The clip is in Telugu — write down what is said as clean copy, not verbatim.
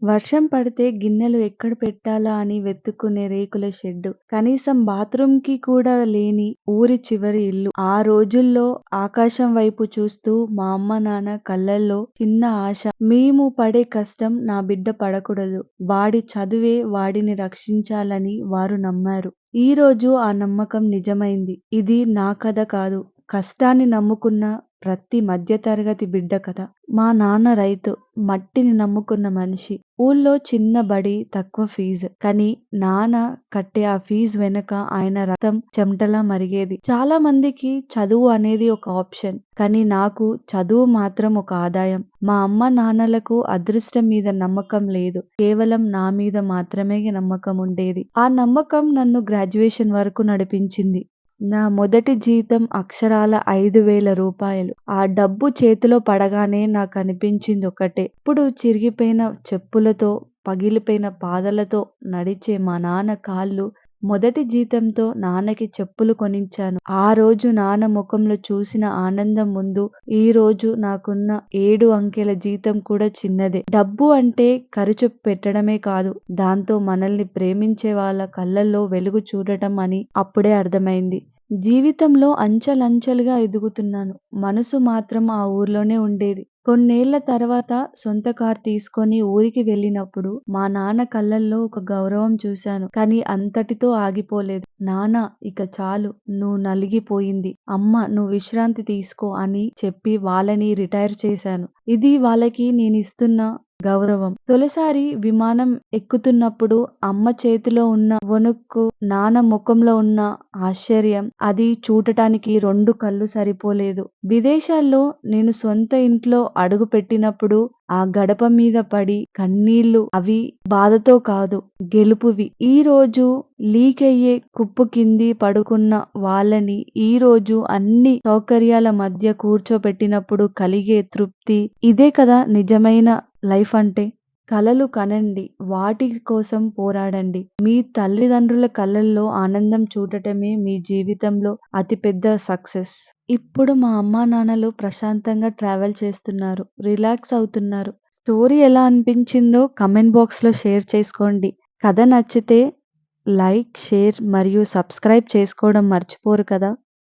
వర్షం పడితే గిన్నెలు ఎక్కడ పెట్టాలా అని వెతుక్కునే రేకుల షెడ్డు. కనీసం బాత్రూమ్‌కి కూడా లేని ఊరి చివరి ఇల్లు. ఆ రోజుల్లో ఆకాశం వైపు చూస్తూ మా అమ్మ, నాన్న కళ్ళల్లో చిన్న ఆశ. మేము పడే కష్టం నా బిడ్డ పడకూడదు. వాడి చదువే వాడిని రక్షించాలని వారు నమ్మారు. ఈరోజు ఆ నమ్మకం నిజమైంది. ఇది నా కథ కాదు. కష్టాన్ని నమ్ముకున్న ప్రతి మధ్య తరగతి బిడ్డ కథ. మా నాన్న రైతు. మట్టిని నమ్ముకున్న మనిషి. ఊళ్ళో చిన్న బడి, తక్కువ ఫీజు. కానీ నాన్న కట్టే ఆ ఫీజు వెనక ఆయన రక్తం చెమటలా మరిగేది. చాలా మందికి చదువు అనేది ఒక ఆప్షన్. కానీ నాకు చదువు మాత్రం ఒక ఆదాయం. మా అమ్మ నాన్నలకు అదృష్టం మీద నమ్మకం లేదు. కేవలం నా మీద మాత్రమే నమ్మకం ఉండేది. ఆ నమ్మకం నన్ను గ్రాడ్యుయేషన్ వరకు నడిపించింది. నా మొదటి జీతం అక్షరాల రూ. 5,000. ఆ డబ్బు చేతిలో పడగానే నాకనిపించిందొకటే. ఇప్పుడు చిరిగిపోయిన చెప్పులతో, పగిలిపోయిన పాదాలతో నడిచే మా నాన్న కాళ్ళు మొదటి జీతంతో నాన్నకి చెప్పులు కొనిచ్చాను. ఆ రోజు నాన్న ముఖంలో చూసిన ఆనందం ముందు ఈరోజు నాకున్న 7 అంకెల జీతం కూడా చిన్నదే. డబ్బు అంటే ఖర్చు పెట్టడమే కాదు, దాంతో మనల్ని ప్రేమించే వాళ్ళ కళ్ళల్లో వెలుగు చూడటం అని అప్పుడే అర్థమైంది. జీవితంలో అంచెలంచెలుగా ఎదుగుతున్నాను. మనసు మాత్రం ఆ ఊర్లోనే ఉండేది. కొన్నేళ్ల తర్వాత సొంత కారు తీసుకొని ఊరికి వెళ్ళినప్పుడు మా నాన్న కళ్ళల్లో ఒక గౌరవం చూశాను. కానీ అంతటితో ఆగిపోలేదు. నాన్న ఇక చాలు, నువ్వు నలిగిపోయింది. అమ్మ నువ్వు విశ్రాంతి తీసుకో అని చెప్పి వాళ్ళని రిటైర్ చేశాను. ఇది వాళ్ళకి నేనిస్తున్న గౌరవం. తొలిసారి విమానం ఎక్కుతున్నప్పుడు అమ్మ చేతిలో ఉన్న వణుకు, నాన్న ముఖంలో ఉన్న ఆశ్చర్యం, అది చూడటానికి 2 కళ్ళు సరిపోలేదు. విదేశాల్లో నేను సొంత ఇంట్లో అడుగుపెట్టినప్పుడు ఆ గడప మీద పడి కన్నీళ్లు, అవి బాధతో కాదు, గెలుపువి. ఈరోజు లీకయ్యే కుప్పు కింది పడుకున్న వాళ్ళని ఈరోజు అన్ని సౌకర్యాల మధ్య కూర్చోబెట్టినప్పుడు కలిగే తృప్తి, ఇదే కదా నిజమైన లైఫ్ అంటే. కలలు కనండి, వాటి కోసం పోరాడండి. మీ తల్లిదండ్రుల కళ్ళల్లో ఆనందం చూడటమే మీ జీవితంలో అతిపెద్ద సక్సెస్. ఇప్పుడు మా అమ్మానాన్నలు ప్రశాంతంగా ట్రావెల్ చేస్తున్నారు. రిలాక్స్ అవుతున్నారు. స్టోరీ ఎలా అనిపించిందో కామెంట్ బాక్స్‌లో షేర్ చేసుకోండి. కథ నచ్చితే లైక్, షేర్ మరియు సబ్స్క్రైబ్ చేసుకోవడం మర్చిపోరు కదా!